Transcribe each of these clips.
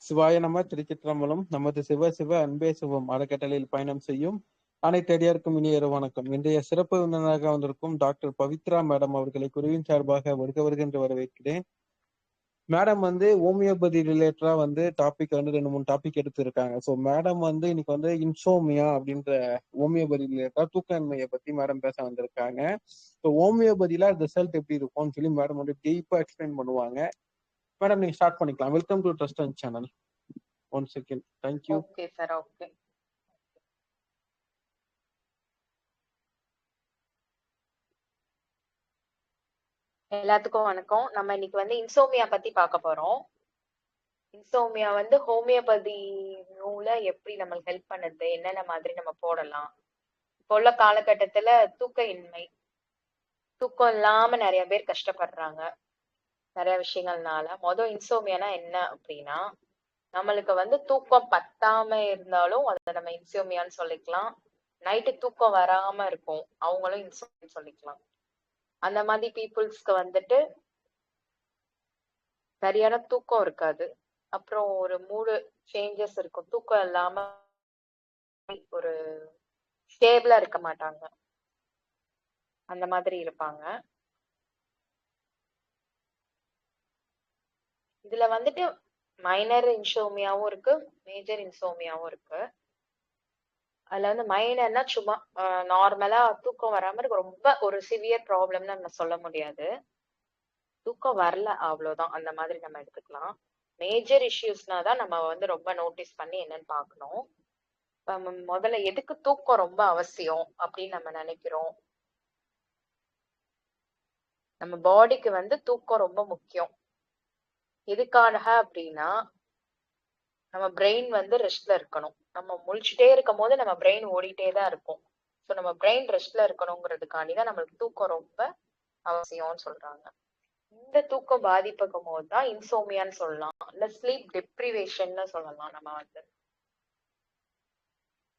சிவாய நம திருச்சிற்றம்பலம். நமது சிவ சிவ அன்பே சிவம் அறக்கட்டளையில் பயணம் செய்யும் அனைத்தடியாருக்கும் இனிய இரவு வணக்கம். இன்றைய சிறப்பு விருந்தினராக வந்திருக்கும் டாக்டர் பவித்ரா மேடம் அவர்களை குருவின் சார்பாக வருக என்று வரவேற்கிறேன். மேடம் ஹோமியோபதி ரிலேட்டடா டாபிக் 2-3 டாபிக் எடுத்திருக்காங்க. ஸோ மேடம் இன்னைக்கு இன்சோமியா அப்படின்ற ஹோமியோபதி ரிலேட்டடா தூக்கமின்மையை பத்தி மேடம் பேச வந்திருக்காங்க. ஸோ ஹோமியோபதியில ரிசல்ட் எப்படி இருக்கும்னு சொல்லி மேடம் டீப்பா எக்ஸ்பிளைன் பண்ணுவாங்க. மேடம் நீங்க ஸ்டார்ட் பண்ணிக்கலாம். Welcome to trust and channel. 1 second. Thank you. Okay sir. Okay, எல்லாத்துக்கும் வணக்கம். நம்ம இன்னைக்கு இன்சோமியா பத்தி பார்க்க போறோம். இன்சோமியா ஹோமியோபதி நூல எப்படி நம்மளுக்கு ஹெல்ப் பண்ணுது, என்னென்ன மாதிரி நம்ம போடலாம். இப்போ உள்ள காலகட்டத்துல தூக்கம் இல்லாம நிறைய பேர் கஷ்டப்படுறாங்க நிறைய விஷயங்கள்னால. இன்சோமியானா என்ன அப்படின்னா, நம்மளுக்கு தூக்கம் பத்தாம இருந்தாலும் அதை நம்ம இன்சோமியான்னு சொல்லிக்கலாம். நைட்டு தூக்கம் வராம இருக்கும், அவங்களும் இன்சோமியான்னு சொல்லிக்கலாம். அந்த மாதிரி பீப்புள்ஸ்க்கு சரியான தூக்கம் இருக்காது. அப்புறம் ஒரு மூடு சேஞ்சஸ் இருக்கும். தூக்கம் இல்லாம ஒரு ஸ்டேபிளா இருக்க மாட்டாங்க, அந்த மாதிரி இருப்பாங்க. இதுல மைனர் இன்சோமியாவும் இருக்கு, மேஜர் இன்சோமியாவும் இருக்கு. அதுல மைனர்னா சும்மா நார்மலா தூக்கம் வராம இருக்கு, ரொம்ப ஒரு சிவியர் ப்ராப்ளம்னு நம்ம சொல்ல முடியாது. தூக்கம் வரல அவ்வளவுதான், அந்த மாதிரி நம்ம எடுத்துக்கலாம். மேஜர் இஷ்யூஸ்னா தான் நம்ம ரொம்ப நோட்டீஸ் பண்ணி என்னன்னு பார்க்கணும். முதல்ல எதுக்கு தூக்கம் ரொம்ப அவசியம் அப்படின்னு நம்ம நினைக்கிறோம். நம்ம பாடிக்கு தூக்கம் ரொம்ப முக்கியம். எதுக்காக அப்படின்னா, நம்ம பிரெயின் ரெஸ்ட்ல இருக்கணும். நம்ம முழிச்சுட்டே இருக்கும் போது நம்ம பிரெயின் ஓடிட்டே தான் இருக்கும். ஸோ நம்ம பிரெயின் ரெஸ்ட்ல இருக்கணுங்கிறதுக்காண்டிதான் நம்மளுக்கு தூக்கம் ரொம்ப அவசியம்னு சொல்றாங்க. இந்த தூக்கம் பாதிப்புக்கும் போதுதான் இன்சோமியான்னு சொல்லலாம், இல்ல ஸ்லீப் டெப்ரிவேஷன்னு சொல்லலாம். நம்ம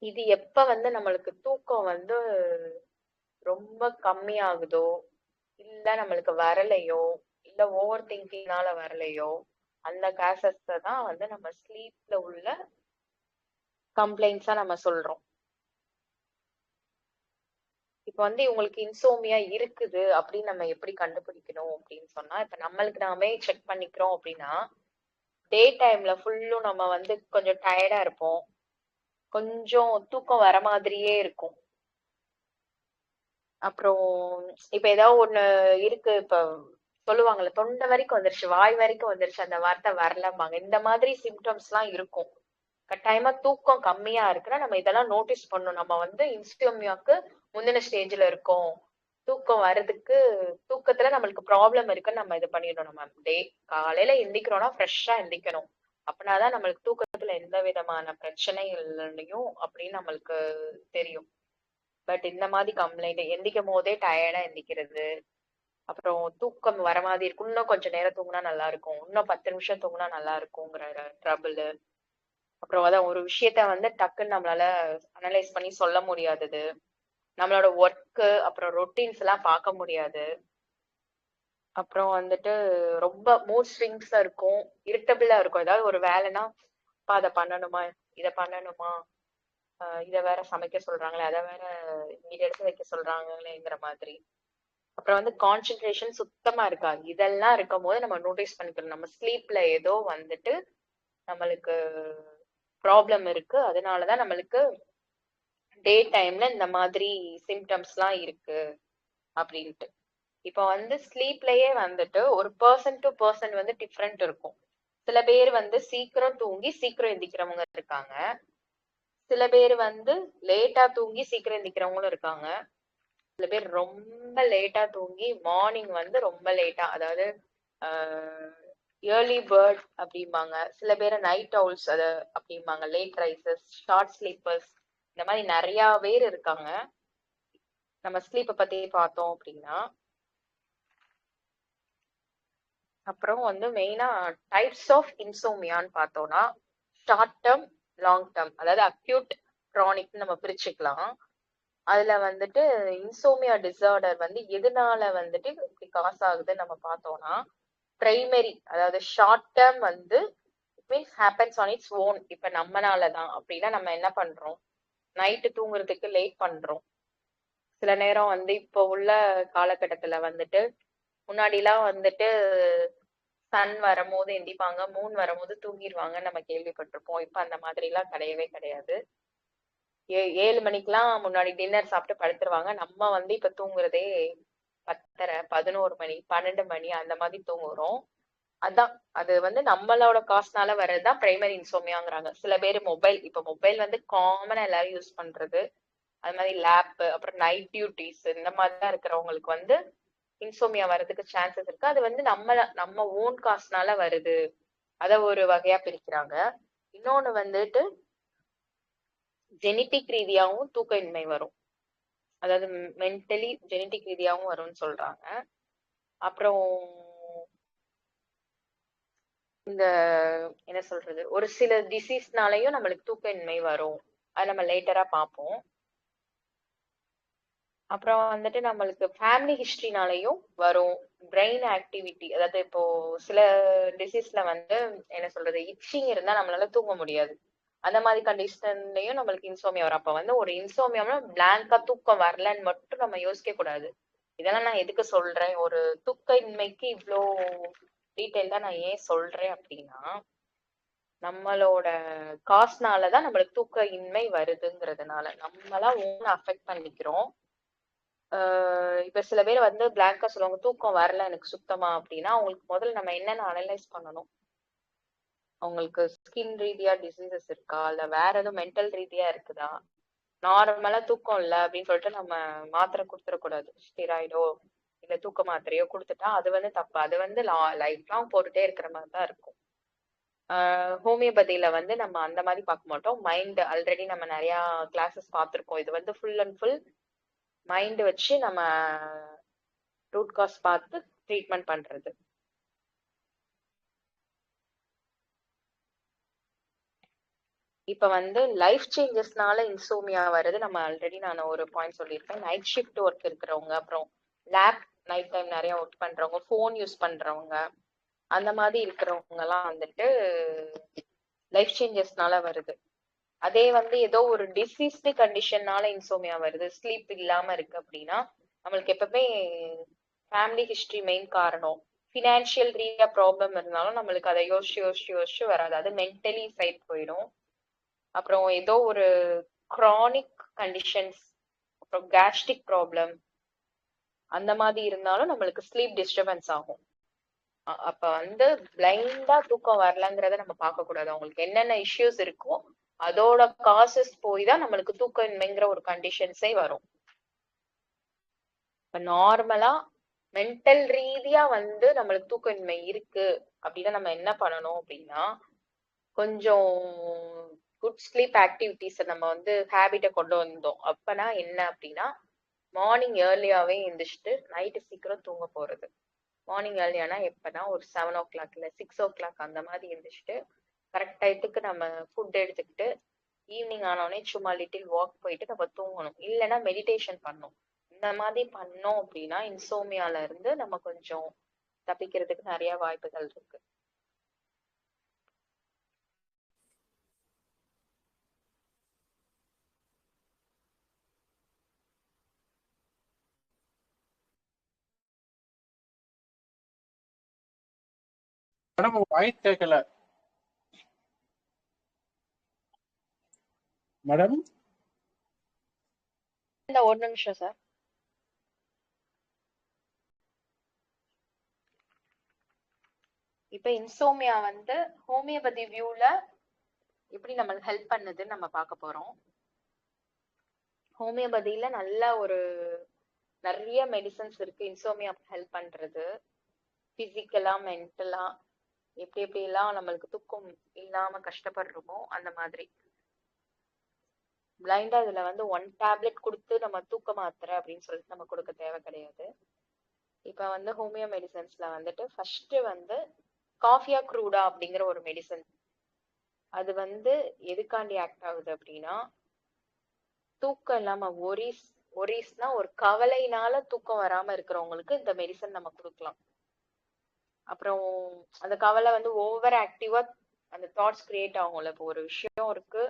இது எப்ப நம்மளுக்கு தூக்கம் ரொம்ப கம்மியாகுதோ, இல்ல நம்மளுக்கு வரலையோ, இல்ல ஓவர் திங்கிங்னால வரலையோ, அந்த கேசஸ் தான் நம்ம ஸ்லீப்ல உள்ள கம்ப்ளைண்ட்ஸா நம்ம சொல்றோம். இப்ப இவங்களுக்கு இன்சோமியா இருக்குது அப்படின்னு நம்ம எப்படி கண்டுபிடிக்கணும் அப்படின்னு சொன்னா, இப்ப நம்மளுக்கு நாமே செக் பண்ணிக்கிறோம் அப்படின்னா, டே டைம்ல ஃபுல்லும் நம்ம கொஞ்சம் டயர்டா இருப்போம், கொஞ்சம் தூக்கம் வர மாதிரியே இருக்கும். அப்புறம் இப்ப ஏதாவது ஒண்ணு இருக்கு, இப்ப சொல்லுவாங்கல்ல, தொண்டை வரைக்கும் வந்துருச்சு, வாய் வரைக்கும் வந்துருச்சு, அந்த வார்த்தை வரலம்பாங்க. இந்த மாதிரி சிம்டம்ஸ் எல்லாம் இருக்கும். கட்டாயமா தூக்கம் கம்மியா இருக்குன்னா நம்ம இதெல்லாம் நோட்டீஸ் பண்ணணும். நம்ம இன்சோமியாக்கு முந்தின ஸ்டேஜ்ல இருக்கோம், தூக்கம் வர்றதுக்கு, தூக்கத்துல நம்மளுக்கு ப்ராப்ளம் இருக்குன்னு நம்ம இது பண்ணிடணும். நம்ம காலையில எந்திக்கிறோம்னா ஃப்ரெஷ்ஷா எந்திக்கணும். அப்படின்னாதான் நம்மளுக்கு தூக்கத்துல எந்த விதமான பிரச்சனை இல்லையும் அப்படின்னு நம்மளுக்கு தெரியும். பட் இந்த மாதிரி கம்ப்ளைண்ட், எந்திக்கும் போதே டயர்டா எந்திக்கிறது, அப்புறம் தூக்கம் வர மாதிரி இருக்கும், இன்னும் கொஞ்சம் நேரம் தூங்கினா நல்லா இருக்கும், இன்னும் 10 நிமிஷம் தூங்கினா நல்லா இருக்குங்கிற ட்ரபிள். அப்புறம் அதான் ஒரு விஷயத்த டக்குன்னு நம்மளால அனலைஸ் பண்ணி சொல்ல முடியாதது, நம்மளோட ஒர்க்கு அப்புறம் ரொட்டீன்ஸ் எல்லாம் பார்க்க முடியாது. அப்புறம் ரொம்ப மூட் ஸ்விங்ஸா இருக்கும், இரிட்டபிளா இருக்கும். ஏதாவது ஒரு வேலைன்னா அதை பண்ணணுமா, இதை பண்ணணுமா, இதை வேற சமைக்க சொல்றாங்களே, அதை வேற இங்க எடுத்து வைக்க சொல்றாங்களேங்கிற மாதிரி. அப்புறம் கான்சென்ட்ரேஷன் சுத்தமா இருக்காது. இதெல்லாம் இருக்கும் போது நம்ம நோட்டீஸ் பண்ணிக்கணும், நம்ம ஸ்லீப்ல ஏதோ நம்மளுக்கு ப்ராப்ளம் இருக்கு, அதனாலதான் நம்மளுக்கு டே டைம்ல இந்த மாதிரி சிம்டம்ஸ் எல்லாம் இருக்கு அப்படின்ட்டு. இப்ப ஸ்லீப்லயே ஒரு பர்சன் டு பர்சன் டிஃப்ரெண்ட் இருக்கும். சில பேர் சீக்கிரம் தூங்கி சீக்கிரம் எந்திக்கிறவங்க இருக்காங்க, சில பேர் லேட்டா தூங்கி சீக்கிரம் எந்திக்கிறவங்களும் இருக்காங்க, சில பேர் ரொம்ப லேட்டா தூங்கி மார்னிங் ரொம்ப லேட்டா, அதாவது ஏர்லி பேர்ட் அப்படிம்பாங்க, சில பேர் நைட் அவுல்ஸ் அது அப்படிம்பாங்க, லேட் ரைசர்ஸ், ஷார்ட் ஸ்லீப்பர்ஸ், இந்த மாதிரி நிறைய பேர் இருக்காங்க. நம்ம ஸ்லீப்பை பத்தி பார்த்தோம் அப்படின்னா, அப்புறம் மெயினா டைப்ஸ் ஆஃப் இன்சோமியான்னு பார்த்தோம்னா, ஷார்ட் டேர்ம், லாங் டேர்ம், அதாவது அக்யூட், கிரானிக் நம்ம பிரிச்சுக்கலாம். அதுல இன்சோமியா டிசார்டர் எதனால இப்படி காஸ் ஆகுதுன்னு நம்ம பார்த்தோம்னா, பிரைமரி, அதாவது short term means happens on its own. இப்ப நம்மனாலதான் அப்படின்னா நம்ம என்ன பண்றோம், நைட்டு தூங்குறதுக்கு லேட் பண்றோம். சில நேரம் வந்து இப்போ உள்ள காலகட்டத்துல வந்துட்டு முன்னாடிலாம் வந்துட்டு சன் வரும்போது எந்திப்பாங்க, மூன் வரும்போது தூங்கிடுவாங்க நம்ம கேள்விப்பட்டிருப்போம். இப்ப அந்த மாதிரி எல்லாம் கிடையவே கிடையாது. 7 மணிக்கெல்லாம் முன்னாடி டின்னர் சாப்பிட்டு படுத்துருவாங்க. நம்ம வந்து இப்ப தூங்குறதே 10:30, 11 மணி, 12 மணி அந்த மாதிரி தூங்குறோம். அதான் அது வந்து நம்மளோட காசுனால வர்றதுதான் பிரைமரி இன்சோமியாங்கிறாங்க. சில பேர் மொபைல் வந்து காமனா எல்லாரும் யூஸ் பண்றது, அது மாதிரி லேப், அப்புறம் நைட் டியூட்டிஸ் இந்த மாதிரிலாம் இருக்கிறவங்களுக்கு வந்து இன்சோமியா வர்றதுக்கு சான்சஸ் இருக்கு. அது வந்து நம்ம ஓன் காசுனால வருது, அத ஒரு வகையா பிரிக்கிறாங்க. இன்னொன்னு வந்துட்டு ஜெனட்டிக் ரீதியாவும் தூக்கமின்மை வரும். அதாவது மென்டலி ஜெனட்டிக் ரீதியாவும் வரும்னு சொல்றாங்க. அப்புறம் இந்த என்ன சொல்றது, ஒரு சில டிசீஸ்னாலையும் நம்மளுக்கு தூக்கமின்மை வரும். அது நம்ம லேட்டரா பார்ப்போம். அப்புறம் வந்துட்டு நம்மளுக்கு ஃபேமிலி ஹிஸ்டரினாலையும் வரும். பிரெயின் ஆக்டிவிட்டி, அதாவது இப்போ சில டிசீஸ்ல வந்து என்ன சொல்றது, இச்சிங் இருந்தா நம்மளால தூங்க முடியாது. அந்த மாதிரி கண்டிஷன்லயும் நம்மளுக்கு இன்சோமியா வரும். அப்ப வந்து ஒரு இன்சோமியாம்னா பிளாங்கா தூக்கம் வரலன்னு மட்டும் நம்ம யோசிக்க கூடாது. இதெல்லாம் நான் எதுக்கு சொல்றேன், ஒரு தூக்க இன்மைக்கு இவ்வளோ டீட்டெயில்டா நான் ஏன் சொல்றேன் அப்படின்னா, நம்மளோட காசுனாலதான் நம்மளுக்கு தூக்க இன்மை வருதுங்கிறதுனால நம்மளா ஓன் அஃபெக்ட் பண்ணிக்கிறோம். இப்ப சில பேர் வந்து பிளாங்கா சொல்லுவாங்க, தூக்கம் வரல எனக்கு சுத்தமா அப்படின்னா, அவங்களுக்கு முதல்ல நம்ம என்னென்ன அனலைஸ் பண்ணணும், அவங்களுக்கு ஸ்கின் ரீதியா டிசீசஸ் இருக்கா, இல்ல வேற எதுவும் மென்டல் ரீதியா இருக்குதா. நார்மலா தூக்கம் இல்ல அப்படின்னு சொல்லிட்டு நம்ம மாத்திரை கொடுத்துடக்கூடாது. ஸ்டிராய்டோ இல்ல தூக்க மாத்திரையோ கொடுத்துட்டா அது வந்து தப்பு. அது வந்து லைஃப் லாங் போட்டுட்டே இருக்கிற மாதிரி தான் இருக்கும். ஹோமியோபதியில வந்து நம்ம அந்த மாதிரி பார்க்க மாட்டோம். மைண்ட் ஆல்ரெடி நம்ம நிறைய கிளாஸஸ் பார்த்துருக்கோம். இது வந்து ஃபுல் அண்ட் ஃபுல் மைண்ட் வச்சு நம்ம ரூட் காஸ் பார்த்து ட்ரீட்மெண்ட் பண்றது. இப்ப வந்து லைஃப் சேஞ்சஸ்னால இன்சோமியா வருது. நம்ம ஆல்ரெடி நான் ஒரு பாயிண்ட் சொல்லியிருக்கேன். நைட் ஷிஃப்ட் ஒர்க் இருக்கிறவங்க, அப்புறம் லேப் நைட் டைம் நிறைய ஒர்க் பண்றவங்க, ஃபோன் யூஸ் பண்றவங்க, அந்த மாதிரி இருக்கிறவங்க எல்லாம் வந்துட்டு லைஃப் சேஞ்சஸ்னால வருது. அதே வந்து ஏதோ ஒரு டிசீஸ்டு கண்டிஷன்னால இன்சோமியா வருது, ஸ்லீப் இல்லாம இருக்கு அப்படின்னா, நம்மளுக்கு எப்பவுமே ஃபேமிலி ஹிஸ்டரி மெயின் காரணம். ஃபினான்ஷியல் ரீதியா ப்ராப்ளம் இருந்தாலும் நம்மளுக்கு அதை யோசிச்சு வராது, அது மென்டலி சைட் போயிடும். அப்புறம் ஏதோ ஒரு கிரானிக் கண்டிஷன்ஸ், அப்புறம் கேஸ்ட்ரிக் ப்ராப்ளம் அந்த மாதிரி இருந்தாலும் நம்மளுக்கு ஸ்லீப் டிஸ்டர்பன்ஸ் ஆகும். அப்ப வந்து பிளைண்டா தூக்கம் வரலங்கிறத நம்ம பார்க்க கூடாது. அவங்களுக்கு என்னென்ன இஷ்யூஸ் இருக்கோ அதோட காசஸ் போய் தான் நம்மளுக்கு தூக்கமின்மைங்கிற ஒரு கண்டிஷன்ஸே வரும். இப்ப நார்மலா மென்டல் ரீதியா வந்து நம்மளுக்கு தூக்கமின்மை இருக்கு அப்படின்னா நம்ம என்ன பண்ணணும் அப்படின்னா, கொஞ்சம் குட் ஸ்லீப் ஆக்டிவிட்டிஸ் நம்ம வந்து ஹேபிட்டை கொண்டு வந்தோம். அப்பனா என்ன அப்படின்னா, மார்னிங் ஏர்லியாவே எந்திரிச்சிட்டு நைட்டு சீக்கிரம் தூங்க போறது. மார்னிங் ஏர்லியானா எப்பனா ஒரு 7 o'clock இல்ல 6 o'clock அந்த மாதிரி எந்திரிச்சிட்டு கரெக்ட் டயத்துக்கு நம்ம ஃபுட் எடுத்துக்கிட்டு ஈவினிங் ஆனோடனே சும்மா லிட்டில் வாக் போயிட்டு நம்ம தூங்கணும். இல்லைன்னா மெடிடேஷன் பண்ணணும். இந்த மாதிரி பண்ணோம் அப்படின்னா இன்சோமியால இருந்து நம்ம கொஞ்சம் தப்பிக்கிறதுக்கு நிறைய வாய்ப்புகள் இருக்கு. மேடம் உங்க வாய்ஸ் கேட்கல மேடம். இந்த ஒரு நிமிஷம் சார். இப்ப இன்சோமியா வந்து ஹோமியோபதி வியூல எப்படி நம்மளுக்கு ஹெல்ப் பண்ணுதுன்னு நம்ம பார்க்க போறோம். ஹோமியோபதியில நல்ல ஒரு நிறைய மெடிசன்ஸ் இருக்கு இன்சோமியா ஹெல்ப் பண்றது. பிசிக்கலா மென்டலா எப்படி எல்லாம் நம்மளுக்கு தூக்கம் இல்லாம கஷ்டப்படுறோமோ அந்த மாதிரி. பிளைண்டா இதுல வந்து 1 டேப்லெட் கொடுத்து நம்ம தூக்க மாத்திரை அப்படின்னு சொல்லிட்டு நம்ம கொடுக்க தேவை கிடையாது. இப்ப வந்து ஹோமியோ மெடிசன்ஸ்ல வந்துட்டு ஃபர்ஸ்ட் வந்து காஃபியா க்ரூடா அப்படிங்கிற ஒரு மெடிசன். அது வந்து எதுக்காண்டி ஆக்ட் ஆகுது அப்படின்னா, தூக்கம் இல்லாம ஒரீஸ்னா ஒரு கவலையினால தூக்கம் வராம இருக்கிறவங்களுக்கு இந்த மெடிசன் நம்ம கொடுக்கலாம். அப்புறம் அந்த கவலை வந்து ஓவர் ஆக்டிவா அந்த தாட்ஸ் கிரியேட் ஆகும்ல. இப்போ ஒரு விஷயம் இருக்கு,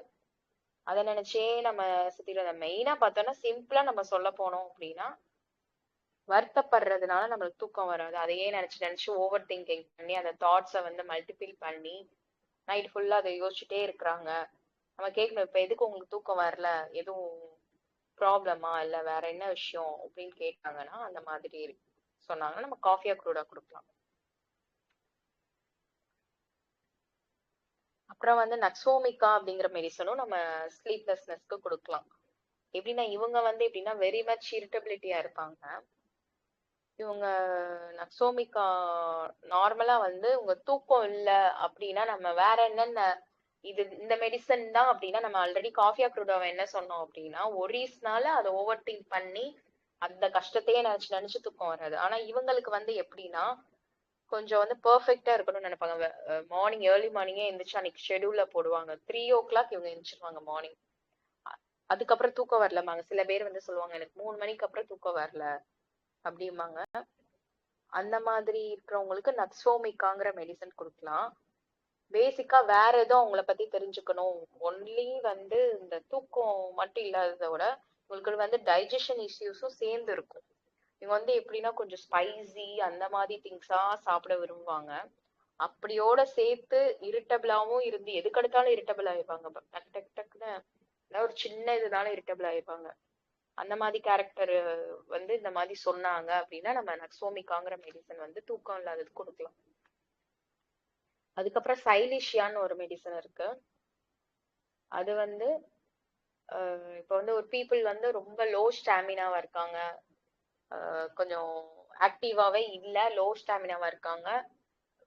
அதை நினைச்சே நம்ம சுத்திட்டு மெயினா பார்த்தோம்னா சிம்பிளா நம்ம சொல்ல போனோம் அப்படின்னா வருத்தப்படுறதுனால நம்மளுக்கு தூக்கம் வராது. அதையே நினைச்சு நினைச்சு ஓவர் திங்கிங் பண்ணி அந்த தாட்ஸை வந்து மல்டிபிள் பண்ணி நைட் ஃபுல்லா அதை யோசிச்சுட்டே இருக்கிறாங்க. நம்ம கேட்கணும், இப்ப எதுக்கு உங்களுக்கு தூக்கம் வரல, எதுவும் ப்ராப்ளமா இல்ல வேற என்ன விஷயம் அப்படின்னு கேட்டாங்கன்னா அந்த மாதிரி சொன்னாங்கன்னா நம்ம காஃபியா க்ரூடா கொடுக்கலாம். அப்புறம் வந்து நக்சோமிகா அப்படிங்கிற மெடிசனும் நம்ம ஸ்லீப்லெஸ்னஸ்க்கு கொடுக்கலாம். எப்படின்னா இவங்க வந்து எப்படின்னா வெரி மச் இரிட்டபிலிட்டியா இருப்பாங்க. இவங்க நக்சோமிகா நார்மலா வந்து உங்க தூக்கம் இல்ல அப்படின்னா நம்ம வேற என்னென்ன இந்த மெடிசன் தான் அப்படின்னா நம்ம ஆல்ரெடி காஃபியா க்ரூடாவை என்ன சொன்னோம் அப்படின்னா ஒரீஸ்னால அதை ஓவர் திங்க் பண்ணி அந்த கஷ்டத்தையே நினைச்சு நினைச்சு தூக்கம் வராது. ஆனா இவங்களுக்கு வந்து எப்படின்னா கொஞ்சம் வந்து பெர்ஃபெக்டா இருக்கணும்னு நினைப்பாங்க. மார்னிங் ஏர்லி மார்னிங்கே எந்திரிச்சு அன்னைக்கு ஷெடியூல்ல போடுவாங்க. 3 o'clock இவங்க எந்திரிச்சிருவாங்க மார்னிங். அதுக்கப்புறம் தூக்கம் வரலமாங்க. சில பேர் வந்து சொல்லுவாங்க எனக்கு 3 மணிக்கு அப்புறம் தூக்கம் வரல அப்படிம்பாங்க. அந்த மாதிரி இருக்கிறவங்களுக்கு நக்சோமிகாங்கிற மெடிசன் கொடுக்கலாம். பேசிக்கா வேற எதுவும் அவங்கள பத்தி தெரிஞ்சுக்கணும், ஒன்லி வந்து இந்த தூக்கம் மட்டும் இல்லாததை விட உங்களுக்கு வந்து டைஜஷன் இஷ்யூஸும் சேர்ந்து இருக்கும். இவங்க வந்து எப்படின்னா கொஞ்சம் ஸ்பைசி அந்த மாதிரி திங்ஸா சாப்பிட விரும்புவாங்க. அப்படியோட சேர்த்து இரிட்டபிளாவும் இருந்து எதுக்கெடுத்தாலும் இரிட்டபிள் ஆயிருப்பாங்க. டக் டக் டக்குன்னு ஏதாவது ஒரு சின்ன இதுனாலும் இரிட்டபிள் ஆயிருப்பாங்க. அந்த மாதிரி கேரக்டர் வந்து இந்த மாதிரி சொன்னாங்க அப்படின்னா நம்ம நக்சோமிகாங்கிற மெடிசன் வந்து தூக்கம் இல்லாதது கொடுக்கலாம். அதுக்கப்புறம் சைலிஷியான்னு ஒரு மெடிசன் இருக்கு. அது வந்து இப்ப வந்து ஒரு பீப்புள் வந்து ரொம்ப லோ ஸ்டாமினாவா இருக்காங்க, கொஞ்சம் ஆக்டிவாவே இல்ல, லோ ஸ்டாமினாவா இருக்காங்க,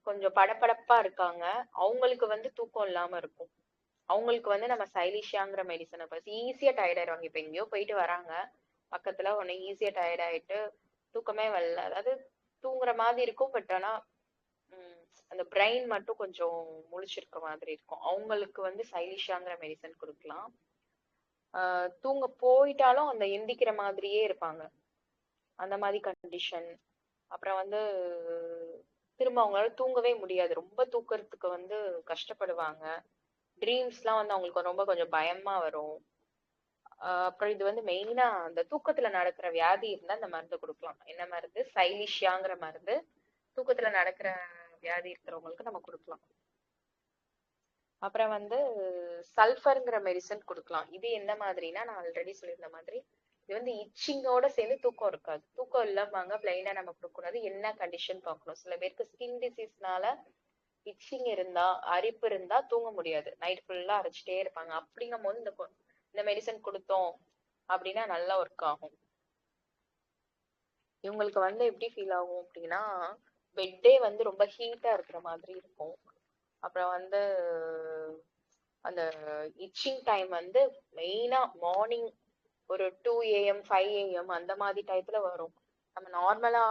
கொஞ்சம் படபடப்பா இருக்காங்க, அவங்களுக்கு வந்து தூக்கம் இல்லாம இருக்கும். அவங்களுக்கு வந்து நம்ம சைலிஷியாங்கிற மெடிசனை பத்தி ஈஸியா டயர்ட் ஆயிடுவாங்க. இப்ப எங்கேயோ போயிட்டு வராங்க, பக்கத்துல உடனே ஈஸியா டயர்ட் ஆயிட்டு தூக்கமே வரல, அதாவது தூங்குற மாதிரி இருக்கும், பட் ஆனா அந்த பிரெயின் மட்டும் கொஞ்சம் முழிச்சிருக்க மாதிரி இருக்கும். அவங்களுக்கு வந்து சைலிஷாங்கிற மெடிசன் கொடுக்கலாம். தூங்க போயிட்டாலும் அந்த எந்திக்கிற மாதிரியே இருப்பாங்க, அந்த மாதிரி கண்டிஷன். அப்புறம் வந்து திரும்ப அவங்களால தூங்கவே முடியாது, ரொம்ப தூக்கறதுக்கு வந்து கஷ்டப்படுவாங்க. ட்ரீம்ஸ்லாம் வந்து அவங்களுக்கு ரொம்ப கொஞ்சம் பயமா வரும். அப்புறம் இது வந்து மெயினா அந்த தூக்கத்துல நடக்கிற வியாதி இருந்தா இந்த மருந்து கொடுக்கலாம். என்ன மருந்து? சைலிஷியாங்கிற மருந்து தூக்கத்துல நடக்கிற வியாதி இருக்கிறவங்களுக்கு நம்ம கொடுக்கலாம். அப்புறம் வந்து சல்ஃபர்ங்கிற மெடிசன் கொடுக்கலாம். இது என்ன மாதிரினா நான் ஆல்ரெடி சொல்லியிருந்த மாதிரி இது வந்து இச்சிங்கோட சேர்ந்து தூக்கம் இருக்காது. தூக்கம் இல்லாம பிளைண்டா நம்ம கொடுக்கக்கூடாது. என்ன கண்டிஷன் பார்க்கணும். சில பேருக்கு ஸ்கின் டிசீஸ்னால இச்சிங் இருந்தா அரிப்பு இருந்தா தூங்க முடியாது, நைட் ஃபுல்லா அரைச்சிட்டே இருப்பாங்க. அப்படிங்கும் போது இந்த மெடிசன் கொடுத்தோம் அப்படின்னா நல்லா ஒர்க் ஆகும். இவங்களுக்கு வந்து எப்படி ஃபீல் ஆகும் அப்படின்னா பெட்டே வந்து ரொம்ப ஹீட்டா இருக்கிற மாதிரி இருக்கும். அப்புறம் வந்து அந்த இச்சிங் டைம் வந்து மெயினா மார்னிங் ஒரு 2 AM 5 AM அந்த மாதிரி டயத்துல வரும். நம்ம நார்மலா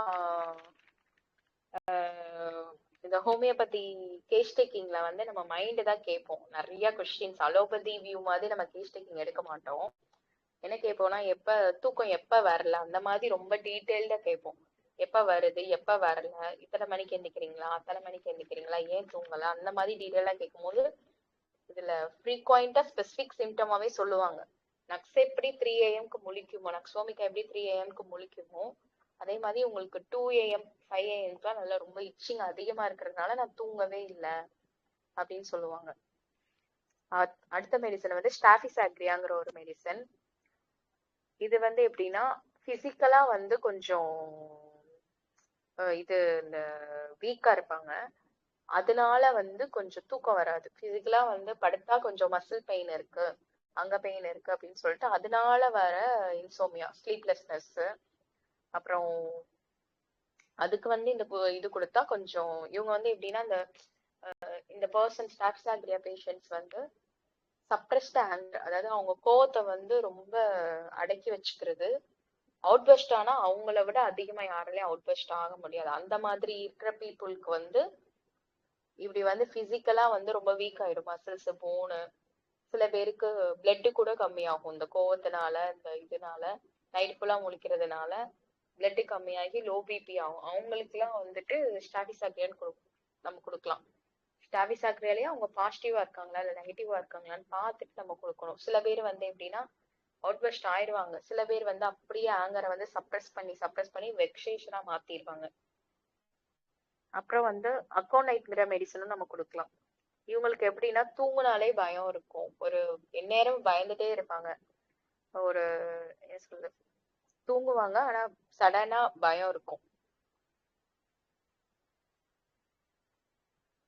இந்த ஹோமியோபதி கேஸ் டேக்கிங்ல வந்து நம்ம மைண்ட் தான் கேட்போம். நிறைய கொஸ்டின்ஸ் அலோபதி வியூ மாதிரி நம்ம கேஸ் டேக்கிங் எடுக்க மாட்டோம். என்ன கேட்போம்னா எப்ப தூக்கம் எப்ப வரல அந்த மாதிரி ரொம்ப டீட்டெயில்டா கேட்போம். எப்ப வருது, எப்ப வரல, இத்தனை மணிக்கு எந்திக்கிறீங்களா, அத்தனை மணிக்கு எந்திக்கிறீங்களா, ஏன் தூங்கலாம், அந்த மாதிரி டீட்டெயிலா கேட்கும் போது இதுல ஃப்ரீக்வெண்டா ஸ்பெசிபிக் சிம்டமாவே சொல்லுவாங்க. நக்ஸ் எப்படி 3 AM முழிக்குமோ, நக்சோமிகா எப்படி 3 AM முழிக்குமோ அதே மாதிரி உங்களுக்கு 2 AM 5 AM நல்லா ரொம்ப இச்சிங் அதிகமா இருக்கிறதுனால நான் தூங்கவே இல்லை அப்படின்னு சொல்லுவாங்க. அடுத்த மெடிசன் வந்து ஸ்டாபிசாக்ரியாங்கிற ஒரு மெடிசன். இது வந்து எப்படின்னா பிசிக்கலா வந்து கொஞ்சம் இது இந்த வீக்கா இருப்பாங்க, அதனால வந்து கொஞ்சம் தூக்கம் வராது. பிசிக்கலா வந்து படுத்தா கொஞ்சம் மசில் பெயின் இருக்கு, அங்க பெயின் இருக்கு அப்படின்னு சொல்லிட்டு அதனால வர இன்சோமியா, ஸ்லீப்லெஸ்னஸ். அப்புறம் அதுக்கு வந்து இது கொடுத்தா கொஞ்சம் இவங்க வந்து எப்படின்னா இந்த பர்சன் ஸ்டாபிசாக்ரியா பேஷண்ட்ஸ் வந்து சப்ரஸ்ட் ஆங்கர், அதாவது அவங்க கோவத்தை வந்து ரொம்ப அடக்கி வச்சுக்கிறது, அவுட் பஸ்ட் ஆனா அவங்கள விட அதிகமா யாராலையும் அவுட் பஸ்ட் ஆக முடியாது. அந்த மாதிரி இருக்கிற பீப்புளுக்கு வந்து இப்படி வந்து பிசிக்கலா வந்து ரொம்ப வீக் ஆயிடும், மசில்ஸ், போனு. சில பேருக்கு பிளட் கூட கம்மியாகும் இந்த கோவத்தினால, இந்த இதனால நைட் ஃபுல்லா முழிக்கிறதுனால பிளட் கம்மியாகி லோ பிபி ஆகும். அவங்களுக்கு எல்லாம் வந்துட்டு ஸ்டாபிசாக்ரியான்னு நம்ம கொடுக்கலாம். ஸ்டாபிசாக்ரியாலேயே அவங்க பாசிட்டிவா இருக்காங்களா இல்ல நெகட்டிவா இருக்காங்களான்னு பார்த்துட்டு நம்ம கொடுக்கணும். சில பேர் வந்து எப்படின்னா அவுட்பர்ஸ்ட் ஆயிடுவாங்க. சில பேர் வந்து அப்படியே ஆங்கரை வந்து சப்ரஸ் பண்ணி வெக்ஸேஷனா மாத்திடுவாங்க. அப்புறம் வந்து அக்கோனைட்ங்கிற மெடிசனும் நம்ம கொடுக்கலாம். இவங்களுக்கு எப்படின்னா தூங்குனாலே பயம் இருக்கும். ஒரு எந்நேரம் பயந்துட்டே இருப்பாங்க. ஒரு என்ன சொல்றது, தூங்குவாங்க ஆனா சடனா பயம் இருக்கும்.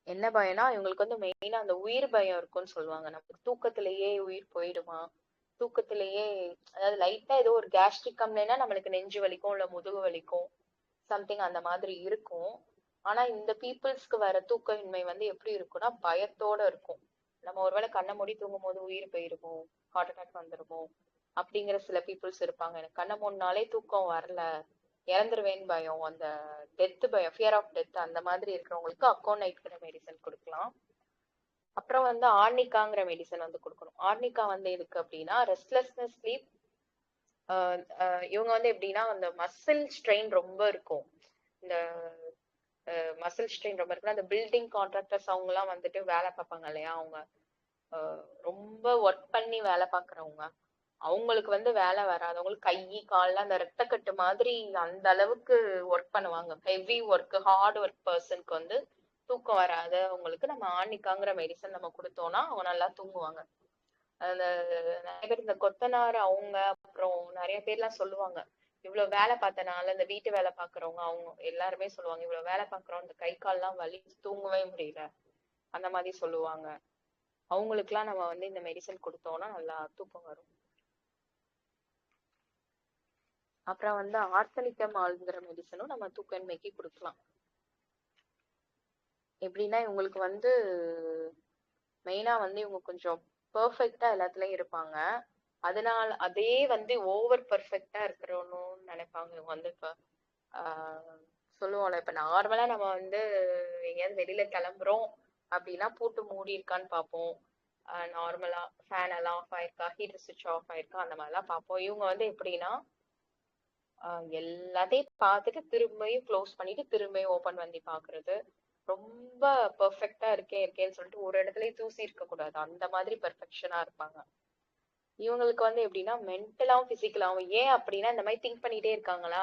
என்ன பயம்னா இவங்களுக்கு வந்து மெயினா அந்த உயிர் பயம் இருக்கும்னு சொல்லுவாங்க. நமக்கு தூக்கத்திலேயே உயிர் போயிடுமா, தூக்கத்திலேயே அதாவது லைட்டா ஏதோ ஒரு கேஸ்ட்ரிக் கம்ப்ளைண்ட்னா நம்மளுக்கு நெஞ்சு வலிக்கும் இல்ல முதுகு வலிக்கும் சம்திங் அந்த மாதிரி இருக்கும். ஆனா இந்த பீப்புள்ஸ்க்கு வர தூக்கமின்மை வந்து எப்படி இருக்கும்னா பயத்தோட இருக்கும். நம்ம ஒருவேளை கண்ணை மூடி தூங்கும் போது உயிர் போயிருமோ, ஹார்ட் அட்டாக் வந்துருமோ அப்படிங்கிற சில பீப்புள்ஸ் இருப்பாங்க. எனக்கு கண்ணை மூடினாலே தூக்கம் வரல, இறந்துருவேன்னு பயம், அந்த டெத் பயம், ஃபியர் ஆஃப் டெத் அந்த மாதிரி இருக்கிறவங்களுக்கு அக்கோனைட்ங்கிற மெடிசன் கொடுக்கலாம். அப்புறம் வந்து ஆர்னிகாங்கிற மெடிசன் வந்து கொடுக்கணும். ஆர்னிகா வந்து எதுக்கு அப்படின்னா ரெஸ்ட்லெஸ்னஸ் ஸ்லீப். இவங்க வந்து எப்படின்னா அந்த மசில் ஸ்ட்ரெயின் ரொம்ப இருக்கும். இந்த மசில் ஸ்ட்ரெயின் ரொம்ப இருக்குன்னா அந்த பில்டிங் கான்ட்ராக்டர்ஸ் அவங்க எல்லாம் வந்துட்டு வேலை பார்ப்பாங்க இல்லையா, அவங்க ரொம்ப ஒர்க் பண்ணி வேலை பார்க்கறவங்க, அவங்களுக்கு வந்து வேலை வராது. அவங்களுக்கு கை கால்லாம் அந்த ரத்தக்கட்டு மாதிரி அந்த அளவுக்கு ஒர்க் பண்ணுவாங்க. ஹெவி ஒர்க், ஹார்ட் ஒர்க் பர்சனுக்கு வந்து தூக்கம் வராது. அவங்களுக்கு நம்ம ஆர்னிகாங்கிற மெடிசன் நம்ம கொடுத்தோம்னா அவங்க நல்லா தூங்குவாங்க. அந்த நிறைய பேர் இந்த கொத்தனார் அவங்க அப்புறம் நிறைய பேர்லாம் சொல்லுவாங்க, இவ்வளவு வேலை பார்த்தனால இந்த வீட்டு வேலை பாக்குறவங்க அவங்க எல்லாருமே சொல்லுவாங்க, இவ்வளவு வேலை பாக்குறோம் இந்த கை கால்லாம் வலி, தூங்கவே முடியல அந்த மாதிரி சொல்லுவாங்க. அவங்களுக்குலாம் நம்ம வந்து இந்த மெடிசன் கொடுத்தோம்னா நல்லா தூக்கம் வரும். அப்புறம் வந்து ஆர்த்தனிக்கமால்ங்கிற மெடிசனும் நம்ம தூக்கமின்மைக்கு கொடுக்கலாம். எப்படின்னா இவங்களுக்கு வந்து மெயினா வந்து இவங்க கொஞ்சம் பெர்ஃபெக்ட்டா எல்லாத்துலயும் இருப்பாங்க. அதனால அதே வந்து ஓவர் பெர்ஃபெக்ட்டா இருக்கிறோன்னு நினைப்பாங்க. இவங்க வந்து இப்ப சொல்லுவோம்ல, இப்ப நார்மலா நம்ம வந்து எங்கேயாவது வெளியில கிளம்புறோம் அப்படின்னா பூட்டு மூடி இருக்கான்னு பார்ப்போம். நார்மலா ஃபேன் எல்லாம் ஆஃப் ஆயிருக்கா, ஹீட்டர் சுவிட்ச் ஆஃப் ஆயிருக்கா அந்த மாதிரிலாம் பார்ப்போம். இவங்க வந்து எப்படின்னா எல்லாத்தையும் பார்த்துட்டு திரும்பியும் க்ளோஸ் பண்ணிட்டு திரும்பியும் ஓபன் பண்ணி பாக்குறது. ரொம்ப பெர்ஃபெக்ட்டா இருக்கேன்னு சொல்லிட்டு ஒரு இடத்துலயும் தூசி இருக்க கூடாது, அந்த மாதிரி பெர்ஃபெக்ஷனா இருப்பாங்க. இவங்களுக்கு வந்து எப்படின்னா மென்டலாவும் பிசிக்கலாவும், ஏன் அப்படின்னா இந்த மாதிரி திங்க் பண்ணிட்டே இருக்காங்களா,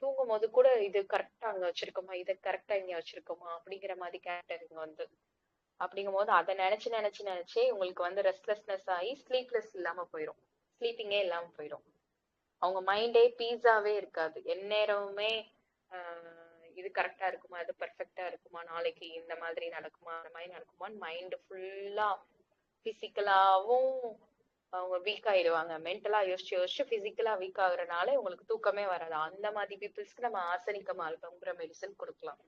தூங்கும் போது கூட இது கரெக்டா அங்க வச்சிருக்கோமா, இதை கரெக்டா இங்க வச்சிருக்கோமா அப்படிங்கிற மாதிரி கேரக்டர் வந்து. அப்படிங்கும் போது அதை நினைச்சே உங்களுக்கு வந்து ரெஸ்ட்லெஸ்னஸ் ஆகி ஸ்லீப்லெஸ் இல்லாம போயிடும், ஸ்லீப்பிங்கே இல்லாம போயிடும். அவங்க மைண்டே பீஸாவே இருக்காது. எந்நேரமுமே இது கரெக்டா இருக்குமா, இது பெர்ஃபெக்டா இருக்குமா, நாளைக்கு இந்த மாதிரி நடக்குமா அந்த மாதிரி நடக்குமான்னு மைண்ட் ஃபுல்லா பிசிக்கலாவும் அவங்க வீக் ஆயிடுவாங்க. மென்டலா யோசிச்சு பிசிக்கலா வீக் ஆகுறதுனால உங்களுக்கு தூக்கமே வராது. அந்த மாதிரி பீப்புள்ஸ்க்கு நம்ம ஆர்சனிக்கம் ஆல்பம்ங்கிற மெடிசன் கொடுக்கலாம்.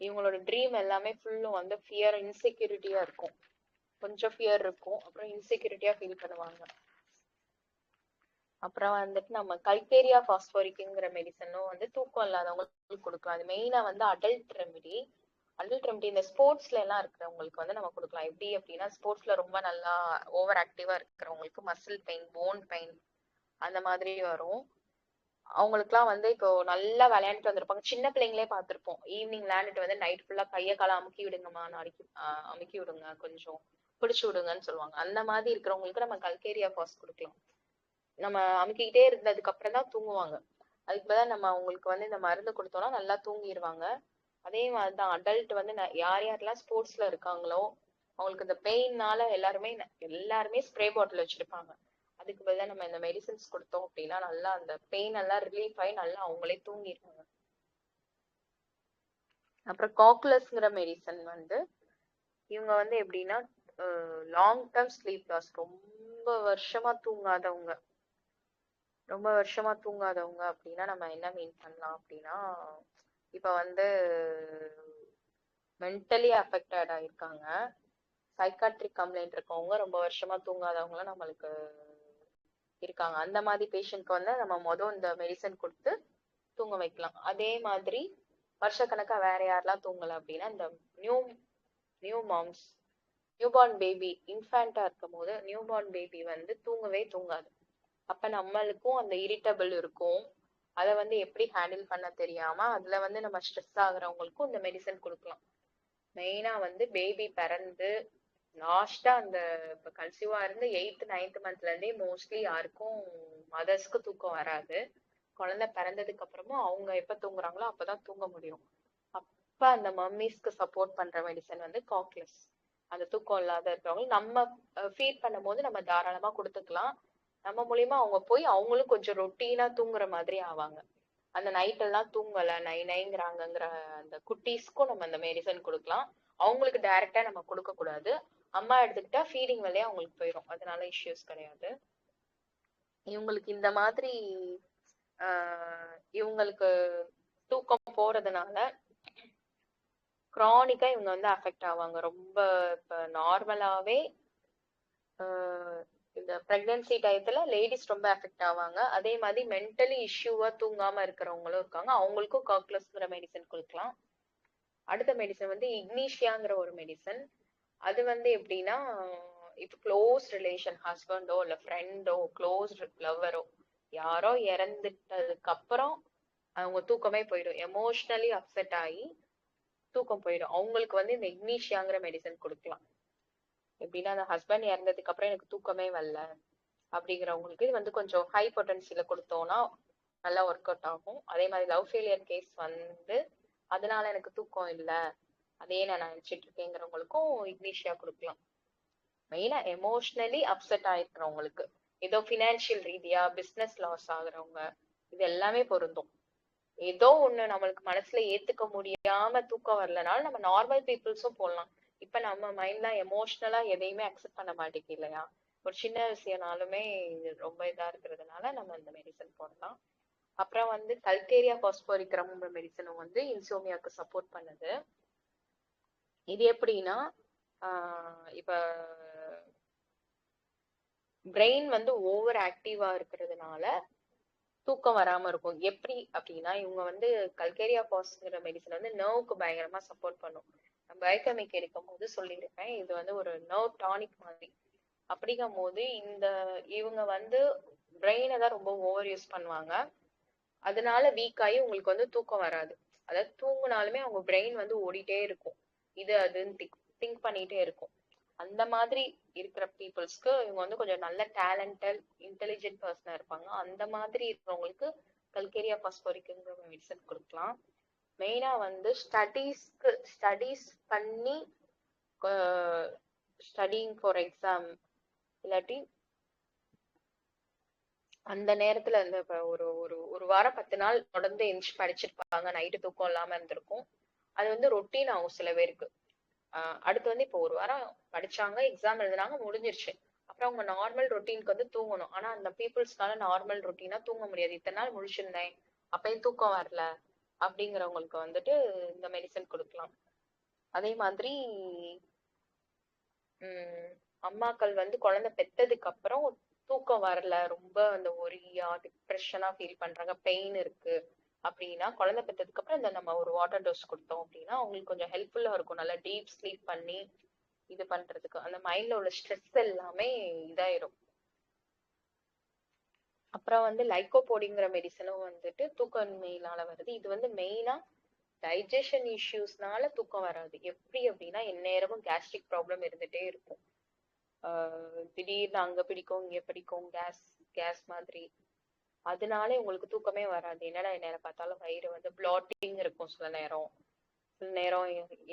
இவங்களோட ட்ரீம் எல்லாமே ஃபுல்லும் வந்து ஃபியர், இன்செக்யூரிட்டியா இருக்கும். கொஞ்சம் ஃபியர் இருக்கும், அப்புறம் இன்செக்யூரிட்டியா ஃபீல் பண்ணுவாங்க. அப்புறம் வந்துட்டு நம்ம கல்பேரியா பாஸ்போரிக்ங்கிற மெடிசனும் வந்து தூக்கம் இல்லாதவங்களுக்கு கொடுக்கலாம். அது மெயினா வந்து அடல்ட் ரெமெடி இந்த ஸ்போர்ட்ஸ்ல எல்லாம் இருக்கிறவங்களுக்கு வந்து நம்ம கொடுக்கலாம். எப்படி அப்படின்னா ஸ்போர்ட்ஸ்ல ரொம்ப நல்லா ஓவர் ஆக்டிவா இருக்கிறவங்களுக்கு மசில் பெயின், போன் பெயின் அந்த மாதிரி வரும். அவங்களுக்குலாம் வந்து இப்போ நல்லா விளையாண்டுட்டு வந்திருப்பாங்க, சின்ன பிள்ளைங்களே பார்த்திருப்போம், ஈவினிங் விளையாண்டுட்டு வந்து நைட் ஃபுல்லா கையை காலை அமுக்கி விடுங்கம்மா, நாளைக்கு அமுக்கி விடுங்க, கொஞ்சம் பிடிச்சு விடுங்கன்னு சொல்லுவாங்க. அந்த மாதிரி இருக்கிறவங்களுக்கு நம்ம கல்கேரியா பாஸ் கொடுக்கலாம். நம்ம அமுக்கிக்கிட்டே இருந்ததுக்கு அப்புறம் தான் தூங்குவாங்க. அதுக்கு பதிலா நம்ம அவங்களுக்கு வந்து இந்த மருந்து கொடுத்தோம்னா நல்லா தூங்கிடுவாங்க. அதே மாதிரிதான் அடல்ட் வந்து யார் யாரெல்லாம் ஸ்போர்ட்ஸ்ல இருக்காங்களோ அவங்களுக்கு இந்த பெயின்னால எல்லாருமே ஸ்ப்ரே பாட்டில் வச்சிருப்பாங்க. அதுக்கு பதிலா நம்ம இந்த மெடிசன்ஸ் கொடுத்தோம் அப்படின்னா நல்லா அந்த பெயின் எல்லாம் ரிலீஃப் ஆகி நல்லா அவங்களே தூங்கிடுவாங்க. அப்புறம் காக்குலஸ்ங்கிற மெடிசன் வந்து இவங்க வந்து எப்படின்னா லாங் டர்ம் ஸ்லீப் லாஸ், ரொம்ப வருஷமா தூங்காதவங்க அப்படின்னா நம்ம என்ன மீன் பண்ணலாம் அப்படின்னா, இப்ப வந்து மென்டலி அஃபெக்டட் ஆயிருக்காங்க, சைக்காட்ரிக் கம்ப்ளைண்ட் இருக்கவங்க, ரொம்ப வருஷமா தூங்காதவங்க நம்மளுக்கு இருக்காங்க. அந்த மாதிரி பேஷண்ட்க்கு வந்து நம்ம இந்த மெடிசன் கொடுத்து தூங்க வைக்கலாம். அதே மாதிரி வருஷக்கணக்கா வேற யாரெல்லாம் தூங்கல அப்படின்னா இந்த நியூ மாம்ஸ், நியூபார்ன் பேபி, இன்ஃபேண்டா இருக்கும் போது நியூபார்ன் பேபி வந்து தூங்கவே தூங்காது. அப்ப நம்மளுக்கும் அந்த இரிட்டபிள் இருக்கும், அதை வந்து எப்படி ஹேண்டில் பண்ண தெரியாம அதுல வந்து நம்ம ஸ்ட்ரெஸ் ஆகுறவங்களுக்கும் இந்த மெடிசன் கொடுக்கலாம். மெயினா வந்து பேபி பிறந்து லாஸ்டா அந்த இப்ப கன்சீவா இருந்து 8th 9th மந்த்ல இருந்தே மோஸ்ட்லி யாருக்கும் மதர்ஸ்க்கு தூக்கம் வராது. குழந்தை பிறந்ததுக்கு அப்புறமும் அவங்க எப்ப தூங்குறாங்களோ அப்பதான் தூங்க முடியும். அப்ப அந்த மம்மிஸ்க்கு சப்போர்ட் பண்ற மெடிசன் வந்து காக்லெஸ். அந்த தூக்கம் இல்லாத இருக்கிறவங்க நம்ம ஃபீட் பண்ணும் போது நம்ம தாராளமா கொடுத்துக்கலாம். நம்ம மூலியமா அவங்க போய் அவங்களும் கொஞ்சம் ரொட்டீனா தூங்குற மாதிரி ஆவாங்க. அந்த நைட் எல்லாம் தூங்கல நைங்கிறாங்கங்கிற அந்த குட்டீஸ்க்கும் நம்ம அந்த மெடிசன் கொடுக்கலாம். அவங்களுக்கு டைரக்டா நம்ம கொடுக்க கூடாது. அம்மா எடுத்துக்கிட்டா ஃபீடிங் வேலையா அவங்களுக்கு போயிடும், அதனால இஷ்யூஸ் கிடையாது. இவங்களுக்கு இந்த மாதிரி இவங்களுக்கு தூக்கம் போறதுனால கிரானிக்கா இவங்க வந்து அஃபெக்ட் ஆவாங்க. ரொம்ப இப்ப நார்மலாவே இந்த பிரெக்னன்சி டயத்துல லேடிஸ் ரொம்ப அஃபெக்ட் ஆவாங்க. அதே மாதிரி மென்டலி இஷ்யூவா தூங்காம இருக்கிறவங்களும் இருக்காங்க. அவங்களுக்கும் காக்லஸ்ங்கிற மெடிசன் கொடுக்கலாம். அடுத்த மெடிசன் வந்து இக்னீஷியாங்கிற ஒரு மெடிசன். அது வந்து எப்படின்னா, இப்ப க்ளோஸ் ரிலேஷன் ஹஸ்பண்டோ இல்ல ஃப்ரெண்டோ க்ளோஸ் லவ்வரோ யாரோ இறந்துட்டதுக்கு அப்புறம் அவங்க தூக்கமே போயிடும். எமோஷனலி அப்செட் ஆகி தூக்கம் போயிடும். அவங்களுக்கு வந்து இந்த இக்னீஷியாங்கிற மெடிசன் கொடுக்கலாம். எப்படின்னா, அந்த ஹஸ்பண்ட் இறந்ததுக்கு அப்புறம் எனக்கு தூக்கமே வரல அப்படிங்கிறவங்களுக்கு இது வந்து கொஞ்சம் ஹை பொட்டன்சியில கொடுத்தோம்னா நல்லா ஒர்க் அவுட் ஆகும். அதே மாதிரி லவ் ஃபெயிலியர் கேஸ் வந்து அதனால எனக்கு தூக்கம் இல்லை, அதே நான் நினைச்சிட்டு இருக்கேங்கிறவங்களுக்கும் இக்னீஷியா கொடுக்கலாம். மெயினா எமோஷனலி அப்செட் ஆயிருக்கிறவங்களுக்கு, ஏதோ பினான்சியல் ரீதியா பிசினஸ் லாஸ் ஆகுறவங்க, இது எல்லாமே பொருந்தும். ஏதோ ஒண்ணு நம்மளுக்கு மனசுல ஏத்துக்க முடியாம தூக்கம் வரலனாலும் நம்ம நார்மல் பீப்புள்ஸும் போடலாம். இப்ப நம்ம மைண்ட்ல எமோஷனலா எதையுமே அக்செப்ட் பண்ண மாட்டேங்குது இல்லையா? ஒரு சின்ன விஷயம்னாலுமே ரொம்ப இதா இருக்கிறதுனால நம்ம இந்த மெடிசன் போடலாம். அப்புறம் வந்து கல்கேரியா பாஸ்போரிக்ரம் மெடிசனும் வந்து இன்சோமியாக்கு சப்போர்ட் பண்ணுது. இது எப்படின்னா, இப்ப பிரெயின் வந்து ஓவர் ஆக்டிவா இருக்கிறதுனால தூக்கம் வராம இருக்கும். எப்படி அப்படின்னா, இவங்க வந்து கல்கேரியா பாஸ்ங்கிற மெடிசன் வந்து நர்வுக்கு பயங்கரமா சப்போர்ட் பண்ணும். நான் பயோகெமிக் எடுக்கும் போது சொல்லியிருப்பேன், இது வந்து ஒரு நர்வ் டானிக் மாதிரி. அப்படிங்கும் போது இவங்க வந்து பிரெயினை தான் ரொம்ப ஓவர் யூஸ் பண்ணுவாங்க. அதனால வீக் ஆகி உங்களுக்கு வந்து தூக்கம் வராது. அதாவது தூங்குனாலுமே அவங்க பிரெயின் வந்து ஓடிட்டே இருக்கும், இது அதுன்னு திங்க் பண்ணிட்டே இருக்கும். அந்த மாதிரி இருக்கிற பீப்புள்ஸ்க்கு இவங்க வந்து கொஞ்சம் நல்ல டேலண்டட் இன்டெலிஜென்ட் பர்சனா இருப்பாங்க. அந்த மாதிரி இருக்கிறவங்களுக்கு கல்கேரியா பாஸ்போரிக்ங்கிற மெடிசன் கொடுக்கலாம். மெயினா வந்து ஸ்டடீஸ் பண்ணி ஸ்டடிங் ஃபார் எக்ஸாம் இல்லாட்டி அந்த நேரத்துல இந்த ஒரு ஒரு ஒரு வாரம் 10 நாள் தொடர்ந்து எந்திரிச்சு படிச்சிருப்பாங்க, நைட்டு தூக்கம் இல்லாம இருந்திருக்கும். அது வந்து ரொட்டீன் ஆகும் சில பேருக்கு. அடுத்து வந்து இப்போ ஒரு வாரம் படிச்சாங்க, எக்ஸாம் எழுதுனாங்க, முடிஞ்சிருச்சு. அப்புறம் அவங்க நார்மல் ரொட்டீனுக்கு வந்து தூங்கணும். ஆனா அந்த பீப்புள்ஸ்னால நார்மல் ரொட்டீனா தூங்க முடியாது. இத்தனை நாள் முடிச்சிருந்தேன் அப்பயும் தூக்கம் வரல அப்படிங்கிறவங்களுக்கு வந்துட்டு இந்த மெடிசன் கொடுக்கலாம். அதே மாதிரி அம்மாக்கள் வந்து குழந்தை பெத்ததுக்கு அப்புறம் தூக்கம் வரல, ரொம்ப அந்த ஒரியா டிப்ரெஷனா ஃபீல் பண்றாங்க, பெயின் இருக்கு அப்படின்னா, குழந்தை பெத்ததுக்கு அப்புறம் இந்த நம்ம ஒரு வாட்டர் டோஸ் கொடுத்தோம் அப்படின்னா அவங்களுக்கு கொஞ்சம் ஹெல்ப்ஃபுல்லா இருக்கும். நல்லா டீப் ஸ்லீப் பண்ணி இது பண்றதுக்கு அந்த மைண்ட்ல உள்ள ஸ்ட்ரெஸ் எல்லாமே இதாயிரும். அப்புறம் வந்து லைக்கோபோடிங்கிற மெடிசனும் வந்துட்டு தூக்கமின்மையினால வருது. இது வந்து மெயினா டைஜஷன் இஷ்யூஸ்னால தூக்கம் வராது. எப்படி அப்படின்னா, எந்நேரமும் கேஸ்ட்ரிக் ப்ராப்ளம் இருந்துட்டே இருக்கும். திடீர்னு அங்க பிடிக்கும் இங்க பிடிக்கும், கேஸ் மாதிரி. அதனால உங்களுக்கு தூக்கமே வராது. என்னடா நேரம் பார்த்தாலும் வயிறு வந்து பிளாட்டிங் இருக்கும், சில நேரம்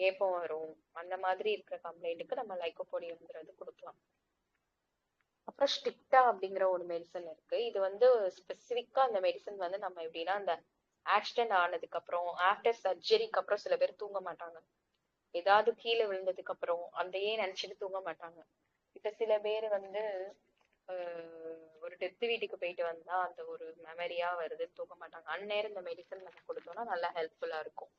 ஏப்பம் வரும். அந்த மாதிரி இருக்கிற கம்ப்ளைண்ட்டுக்கு நம்ம லைக்கோபோடியம்ங்கிறது கொடுக்கலாம். அப்புறம் ஸ்டிக்டா அப்படிங்கிற ஒரு மெடிசன் இருக்கு. இது வந்து ஸ்பெசிபிக்கா அந்த மெடிசன் வந்து நம்ம எப்படின்னா, அந்த ஆக்சிடென்ட் ஆனதுக்கு அப்புறம் ஆஃப்டர் சர்ஜரிக்கு அப்புறம் சில பேர் தூங்க மாட்டாங்க. ஏதாவது கீழே விழுந்ததுக்கு அப்புறம் அதையே நினைச்சிட்டு தூங்க மாட்டாங்க. இப்ப சில பேர் வந்து ஒரு டெத் வீட்டுக்கு போயிட்டு வந்தா அந்த ஒரு மெமரியா வருது, தூங்க மாட்டாங்க. அந்நேரம் இந்த மெடிசன் நம்ம கொடுத்தோம்னா நல்லா ஹெல்ப்ஃபுல்லா இருக்கும்.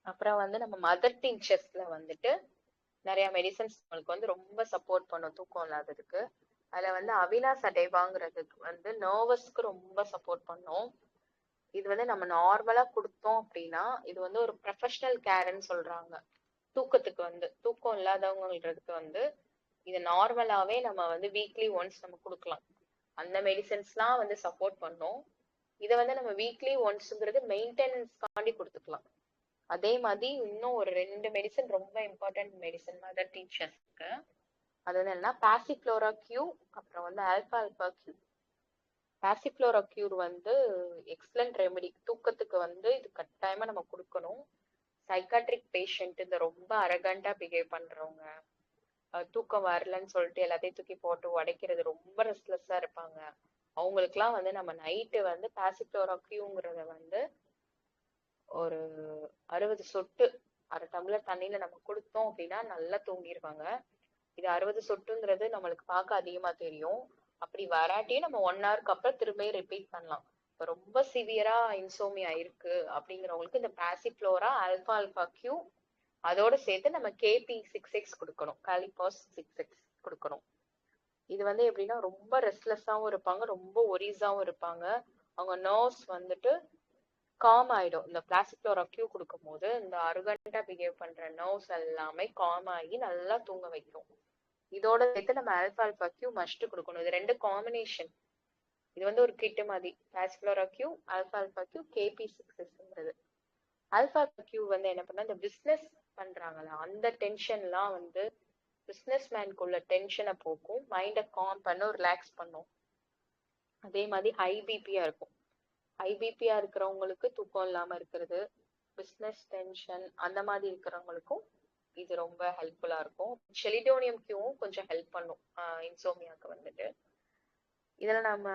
அப்புறம் வந்து நம்ம மதர் டிங்சர்ஸ்ல வந்துட்டு நிறைய மெடிசன்ஸ் நம்மளுக்கு வந்து ரொம்ப சப்போர்ட் பண்ணும் தூக்கம் இல்லாததுக்கு. அதுல வந்து அவினா சடைவாங்கிறதுக்கு வந்து நர்வஸ்க்கு ரொம்ப சப்போர்ட் பண்ணும். இது வந்து நம்ம நார்மலா கொடுத்தோம் அப்படின்னா இது வந்து ஒரு ப்ரொஃபஷனல் கேர்ன்னு சொல்றாங்க. தூக்கத்துக்கு வந்து தூக்கம் இல்லாதவங்களுக்கு வந்து இது நார்மலாவே நம்ம வந்து வீக்லி ஒன்ஸ் நம்ம கொடுக்கலாம். அந்த மெடிசன்ஸ்லாம் வந்து சப்போர்ட் பண்ணும். இதை வந்து நம்ம வீக்லி ஒன்ஸ்ங்கிறது மெயின்டெனன்ஸ்காண்டி கொடுத்துக்கலாம். அதே மாதிரி இன்னும் ஒரு 2 மெடிசன் ரொம்ப இம்பார்ட்டன்ட் மெடிசன் மதர் டீச்சர்ஸ்க்கு. அது வந்து என்னன்னா பாசிஃப்ளோரா கியூ, அப்புறம் வந்து alpha alpha Q. Passiflora cure வந்து எக்ஸலண்ட் ரெமெடி, தூக்கத்துக்கு வந்து இது கட்டாயமா நம்ம கொடுக்கணும். சைக்காட்ரிக் பேஷண்ட், இந்த ரொம்ப அரகண்டா பிஹேவ் பண்றவங்க, தூக்கம் வரலன்னு சொல்லிட்டு எல்லாத்தையும் தூக்கி போட்டு உடைக்கிறது, ரொம்ப ரெஸ்ட்லெஸ்ஸா இருப்பாங்க, அவங்களுக்குலாம் வந்து நம்ம நைட்டு வந்து பாசிஃப்ளோரா கியூங்கிறத வந்து ஒரு 60 சொட்டு அரை டம்ளர் தண்ணியில நம்ம கொடுத்தோம் அப்படின்னா நல்லா தூங்கிடுவாங்க. இது 60 சொட்டுங்கிறது நம்மளுக்கு பார்க்க அதிகமா தெரியும். அப்படி வராட்டியும் நம்ம 1 ஹவருக்கு அப்புறம் திரும்ப ரிப்பீட் பண்ணலாம். இப்ப ரொம்ப சிவியரா இன்சோமியா இருக்கு அப்படிங்கிறவங்களுக்கு இந்த பாசிஃப்ளோரா ஆல்பா ஆல்பா கியூ அதோட சேர்த்து நம்ம KP6X கொடுக்கணும், காலிபாஸ் 6X கொடுக்கணும். இது வந்து எப்படின்னா ரொம்ப ரெஸ்ட்லெஸ்ஸாவும் இருப்பாங்க, ரொம்ப ஒரிஸாவும் இருப்பாங்க. அவங்க நர்வ்ஸ் வந்துட்டு காம் ஆயிடும். இந்த பாசிஃப்ளோரா கியூ கொடுக்கும் போது இந்த அருகண்டா பிஹேவ் பண்ற நர்வ்ஸ் எல்லாமே காம் ஆகி நல்லா தூங்க வைக்கும். இதோட சேர்த்து நம்ம ஆல்பா ஆல்பா கியூ மஸ்ட் கொடுக்கணும். இது 2 காம்பினேஷன். இது வந்து ஒரு கிட் மாதிரி, passiflora Q alpha alpha Q KP6Xங்கிறது. ஆல்பா கியூ வந்து என்ன பண்ணா, இந்த பிசினஸ் பண்றாங்களா அந்த டென்ஷன்லாம் வந்து பிசினஸ் மேனுக்குள்ள டென்ஷனை போக்கும், மைண்டை காம் பண்ணும், ரிலாக்ஸ் பண்ணும். அதே மாதிரி ஹை பிபியா இருக்கும். ஹை பிபியா இருக்கிறவங்களுக்கு தூக்கம் இல்லாம இருக்கிறது, பிசினஸ் டென்ஷன் அந்த மாதிரி இருக்கிறவங்களுக்கும் இது ரொம்ப ஹெல்ப்ஃபுல்லா இருக்கும். செலிடோனியம் கியூவும் கொஞ்சம் ஹெல்ப் பண்ணும் இன்சோமியாக்கு வந்துட்டு. இதுல நம்ம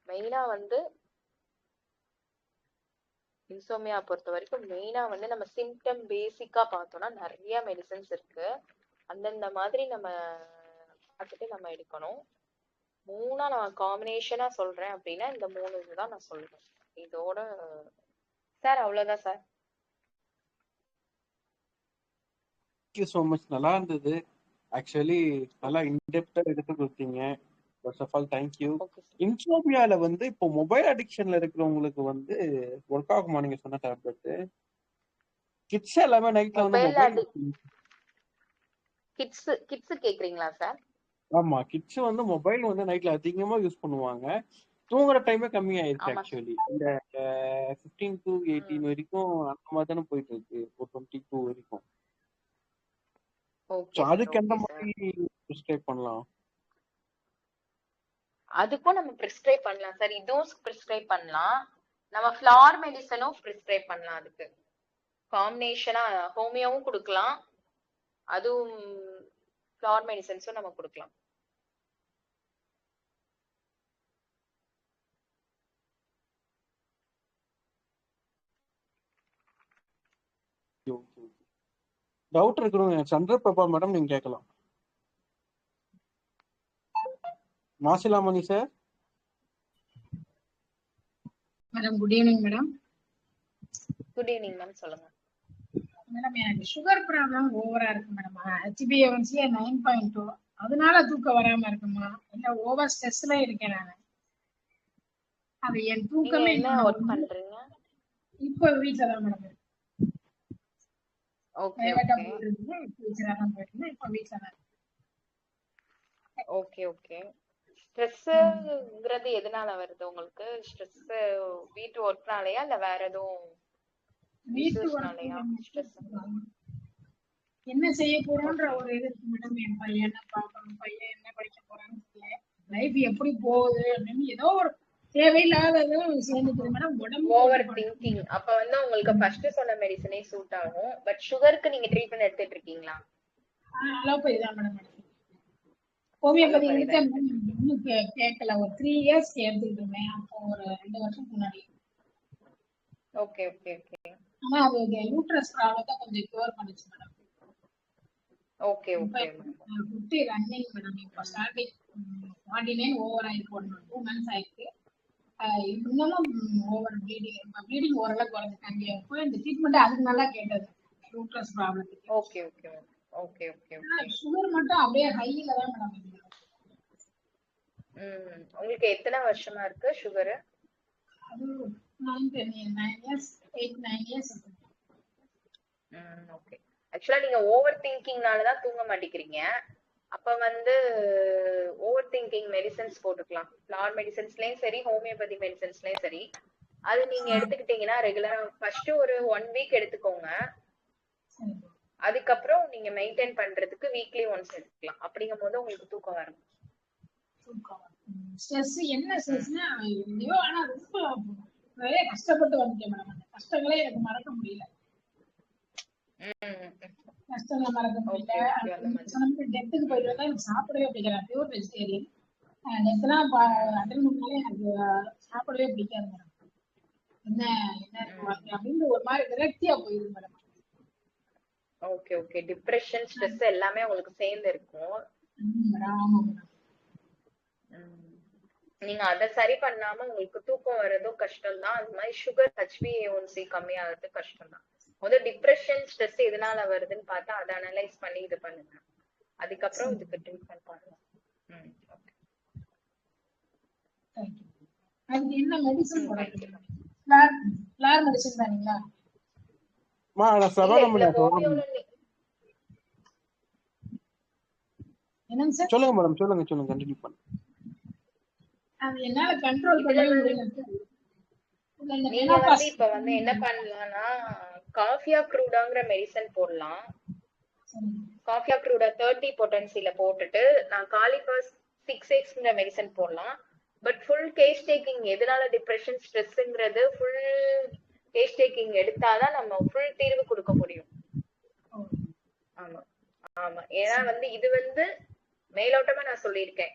மெயினா வந்து இன்சோமியா பொறுத்த வரைக்கும் மெயினா வந்து நம்ம சிம்டம் பேசிக்கா பார்த்தோம்னா நிறைய மெடிசன்ஸ் இருக்கு. அந்தந்த மாதிரி நம்ம பார்த்துட்டு நம்ம எடுக்கணும். 3ஆ நான் காம்பினேஷனா சொல்றேன் அப்படின்னா இந்த 3 இதுதான் நான் சொல்றேன். இதோட சார் அவ்வளவுதான் சார். Thank you so much. நல்லா இருந்தது. ஆக்சுவலி நல்லா இன்டெப்தா எடுத்து கொடுத்தீங்க. First of all thank you. Okay sir. இன்சோமியால வந்து இப்போ மொபைல் அடிக்ஷன்ல இருக்கிறவங்களுக்கு வந்து ஒர்க் ஆகுமா நீங்க சொன்ன டேப்லெட்? கிட்ஸ் எல்லாமே நைட்ல வந்து மொபைல் மொபைல், அது கிட்ஸ் கேக்குறீங்களா சார்? ஆமா கிட்ஸ் வந்து மொபைல் வந்து நைட்ல அதிகமா யூஸ் பண்ணுவாங்க. தூங்குற டைமே கம்மி ஆயிருச்சு. ஆமா சார். ஆக்சுவலி இந்த 15 to 18 வரைக்கும் அந்த மாதிரி தானே போயிட்டு இருக்கு, ஒரு 22 வரைக்கும். So okay sir. அதுக்கு எந்த ஓகே சார். மாதிரி ப்ரிஸ்கிரைப் பண்ணலாம்? அதுக்கும் நம்ம பிரிஸ்கிரைப் பண்ணலாம் சார், இதுவும் பிரிஸ்கிரைப் பண்ணலாம். நம்ம ஃபிளார் மெடிசனும் பிரிஸ்கிரைப் பண்ணலாம். அதுக்கு காம்பினேஷனா ஹோமியோவும் கொடுக்கலாம், அதுவும் ஃபிளார் மெடிசன்ஸும் நம்ம கொடுக்கலாம். டவுட் இருக்கிறவங்க சந்திரபிரபா மேடம் நீங்க கேட்கலாம். Masilamani sir. Madam good evening madam. Good evening ma'am, சொல்லுங்க. மேடம் எனக்கு சுகர் ப்ராப்ளம் ஓவரா இருக்கு மேடம். HbA1c 9.2, அதனால தூக்கம் வராம இருக்குமா இல்ல ஓவர் ஸ்ட்ரெஸ்ல இருக்கேன் நான்? அது என் நீங்க தூக்கமே என்ன என்னோட ஒர்க் பண்றீங்க? இப்போ வீட்டுல தான் மேடம். ஓகே பிரைவேட்டா ஓகே போயிட்டு இருந்தேன், டீச்சரா தான் போயிட்டு இருந்தேன், இப்போ வீட்டுல தான். Okay okay. ஸ்ட்ரெஸ்ங்கிறது எதனால வருது உங்களுக்கு? ஸ்ட்ரெஸ் வீட்டு ஒர்க்னாலயா இல்ல வேற எதுவும் வீட்டு இஷ்யூஸ்னாலயா ஸ்ட்ரெஸ்? என்ன செய்ய போறோம்ன்ற ஓகே ஒரு இது இருக்கு மேடம். என் பையன் என்ன பார்க்கணும், பையன் என்ன படிக்க போறான்னு தெரியல, லைஃப் எப்படி போகுது அப்படின்னு ஏதோ ஒரு தேவையில்லாததும் சேர்ந்துக்குது மேடம். உடம்பு போட்டு ஓவர் படுத்து. திங்கிங். அப்ப வந்து உங்களுக்கு ஃபர்ஸ்ட் சொன்ன மெடிசனே சூட் ஆகும். பட் சுகருக்கு நீங்க ட்ரீட்மெண்ட் எடுத்துட்டு இருக்கீங்களா? அலோபதி தான் மேடம் எடுத்தேன். ஹோமியோபதி அலோபதி தான் எடுத்தேன், எடுத்துட்டு. இன்னும் கேட்கல. ஒரு 3 இயர்ஸ் எடுத்துக்கிட்டு இருந்தேன், அப்போ ஒரு 2 வருஷத்துக்கு முன்னாடி. ஓகே ஓகே ஓகே ஆனா அது யூட்ரஸ் ப்ராப்ளத்தை கொஞ்சம் கியூர் பண்ணுச்சு மேடம். ஓகே இப்ப ஓகே. 50 running madam. இப்போ ஸ்டார்டிங் 49 ஓவர் ஆயிருக்கு, 2 months ஆயிருக்கு. இன்னமும் ஓவர் ப்ளீடிங் ஓரளவுக்கு குறைஞ்சிட்டாங்க. இப்போ இந்த ட்ரீட்மெண்ட் அதுக்கு நல்லா கேட்டது, யூட்ரஸ் ப்ராப்ளத்துக்கு. Okay okay okay okay okay. Sugar மட்டும் அப்படியே ஹைல தான் மேடம் இருக்கு. உங்களுக்கு எத்தனை வருஷமா இருக்கு சுகரு? அது 9 years 8 9 years இருக்கு. ஓகே. ஆக்சுவலா நீங்க ஓவர் திங்கிங்னால தான் தூங்க மாட்டேங்கிறீங்க. அப்ப வந்து ஓவர் திங்கிங் மெடிசன்ஸ் போட்டுக்கலாம். ஃபிளார் மெடிசன்ஸ்லயும் சரி, ஹோமியோபதி மெடிசன்ஸ்லயும் சரி. அது நீங்க எடுத்துக்கிட்டீங்கன்னா ரெகுலரா ஃபர்ஸ்ட் ஒரு 1 வீக் எடுத்துக்கோங்க. அதுக்கப்புறம் நீங்க மெயின்டைன் பண்றதுக்கு வீக்லி ஒன்ஸ் எடுத்துக்கலாம். அப்படிங்கும்போது உங்களுக்கு தூக்கம் வரும். ஸ்ட்ரெஸ் என்ன ஸ்ட்ரெஸ்னா ஐயோ ஆனா ரொம்ப நிறைய கஷ்டப்பட்டு வந்துட்டேன் மேடம். அந்த கஷ்டங்களே எனக்கு மறக்க முடியல. கஷ்டங்களை மறக்க முடியல. டெத்துக்கு போயிட்டு வந்தா எனக்கு சாப்பிடவே பிடிக்கிறேன். Pure vegetarian. டெத்லாம் அட்டன் பண்ணாலே எனக்கு சாப்பிடவே பிடிக்காது மேடம். என்ன என்ன அப்படின்னு ஒரு மாதிரி விரக்தியா போயிருக்கு madam. Okay okay. Depression, stress எல்லாமே உங்களுக்கு சேர்ந்து இருக்கும். நீங்க அத சரி பண்ணாம உங்களுக்கு தூக்கம் வர்றதும் கஷ்டம் தான். அது மாதிரி சுகர் HbA1c கம்மியாகிறது கஷ்டம் தான். முதல்ல டிப்ரெஷன் ஸ்ட்ரெஸ் எதனால வருதுன்னு பார்த்தா அதை அனலைஸ் பண்ணி இது பண்ணுங்க. அதுக்கப்புறம் இதுக்கு ட்ரீட்மெண்ட் பண்ணலாம். அதுக்கு என்ன மெடிசன் போடுறீங்க? ஃபிளார் மெடிசன் தானீங்களா? என்னங்க சார்? சொல்லுங்க மேடம், சொல்லுங்க கண்டினியூ பண்ணுங்க. அது என்னால கண்ட்ரோல் பண்ணவே முடியல. நீங்க வந்து இப்ப வந்து என்ன பண்ணலாம்னா காஃபியா க்ரூடாங்கிற மெடிசன் போடலாம். காஃபியா க்ரூடா 30 பொட்டன்சில போட்டுட்டு நான் காலிபாஸ் 6x மெடிசன் போடலாம். பட் ஃபுல் கேஸ் டேக்கிங் எதனால டிப்ரெஷன் ஸ்ட்ரெஸ்ங்கிறது ஃபுல் கேஸ் டேக்கிங் எடுத்தாதான் நம்ம ஃபுல் தீர்வு கொடுக்க முடியும். ஆமா ஆமா. ஏன்னா வந்து இது வந்து மேலோட்டமா நான் சொல்லியிருக்கேன்.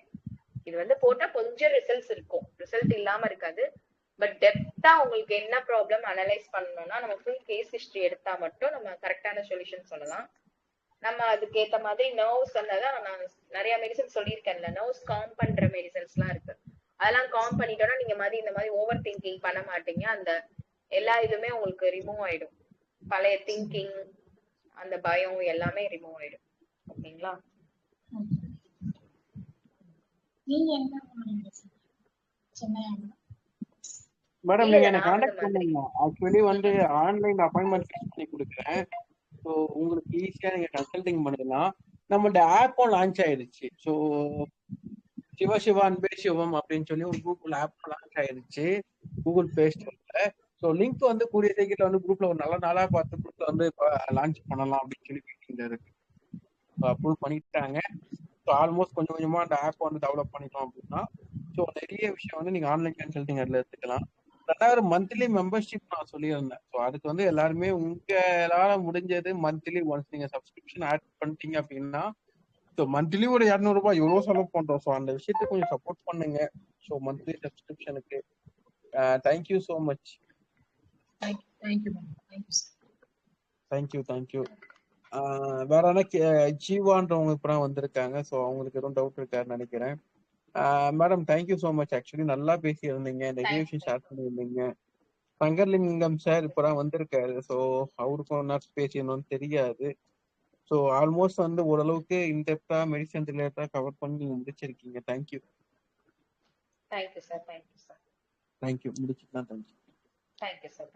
இது வந்து போட்டா கொஞ்சம் ரிசல்ட்ஸ் இருக்கும், ரிசல்ட் இல்லாம இருக்காது. பட் டெப்தா உங்களுக்கு என்ன ப்ராப்ளம் அனலைஸ் பண்ணணும்னா நம்ம ஃபுல் கேஸ் ஹிஸ்டரி எடுத்தா மட்டும் நம்ம கரெக்டான சொல்யூஷன் சொல்லலாம். நம்ம அதுக்கு ஏத்த மாதிரி நர்வ்ஸ் வந்தாதான் நான் நிறைய மெடிசன் சொல்லியிருக்கேன்ல, நர்வ்ஸ் காம் பண்ற மெடிசன்ஸ் எல்லாம் இருக்கு. அதெல்லாம் காம் பண்ணிட்டோம்னா நீங்க மாதிரி இந்த மாதிரி ஓவர் திங்கிங் பண்ண மாட்டீங்க. அந்த எல்லா இதுமே உங்களுக்கு ரிமூவ் ஆயிடும். பழைய திங்கிங், அந்த பயம் எல்லாமே ரிமூவ் ஆயிடும். ஓகேங்களா? மேடம் நீங்க என்ன கான்டாக்ட் பண்ணுங்க. ஆக்சுவலி வந்து ஆன்லைன் அப்பாயின்ட்மெண்ட் ஃபிக்ஸ் பண்ணி கொடுக்குறேன். ஸோ உங்களுக்கு ஈஸியா நீங்க கன்சல்டிங் பண்ணிடலாம். நம்மளோட ஆப்பும் லான்ச் ஆயிடுச்சு. ஸோ சிவா அன்பே சிவம் அப்படின்னு சொல்லி ஒரு கூகுள் ஆப் லான்ச் ஆயிடுச்சு கூகுள் பிளே ஸ்டோர்ல. ஸோ லிங்க் வந்து கூடிய சீக்கிரம் வந்து குரூப்ல ஒரு நல்ல நாளா பார்த்து குரூப்ல வந்து லான்ச் பண்ணலாம் அப்படின்னு சொல்லி மீட்டிங்ல இருக்கு. அப்ரூவ் பண்ணிட்டாங்க. ஸோ ஆல்மோஸ்ட் கொஞ்சம் கொஞ்சமா அந்த ஆப் வந்து டெவலப் பண்ணிட்டோம் அப்படின்னா ஸோ நிறைய விஷயம் வந்து நீங்க ஆன்லைன் கன்சல்டிங் அதில் எடுத்துக்கலாம். ரெண்டாவது மந்த்லி மெம்பர்ஷிப் நான் சொல்லியிருந்தேன். ஸோ அதுக்கு வந்து எல்லாருமே உங்களால முடிஞ்சது மந்த்லி ஒன்ஸ் நீங்க சப்ஸ்கிரிப்ஷன் ஆட் பண்ணிட்டீங்க அப்படின்னா ஸோ மந்த்லி ஒரு 200 ரூபாய் எவ்வளோ செலவு பண்றோம். ஸோ அந்த விஷயத்துக்கு கொஞ்சம் சப்போர்ட் பண்ணுங்க. ஸோ மந்த்லி சப்ஸ்கிரிப்ஷனுக்கு தேங்க்யூ ஸோ மச். தேங்க்யூ. வேற என்ன ஜீவான்றவங்க இப்போ வந்திருக்காங்க. ஸோ அவங்களுக்கு எதுவும் டவுட் இருக்காருன்னு நினைக்கிறேன். Madam thank you so much. Actually நல்லா பேசியிருந்தீங்க, நிறைய விஷயம் ஷேர் பண்ணியிருந்தீங்க. சங்கர்லிங்கம் சார் இப்போ வந்திருக்காரு. ஸோ அவருக்கும் என்ன பேசணும்னு தெரியாது. ஸோ ஆல்மோஸ்ட் வந்து ஓரளவுக்கு இன்டெப்தா மெடிசன் ரிலேட்டடா கவர் பண்ணி நீங்க முடிச்சிருக்கீங்க. Thank you sir. தேங்க்யூ முடிச்சுக்கலாம். Thank you sir.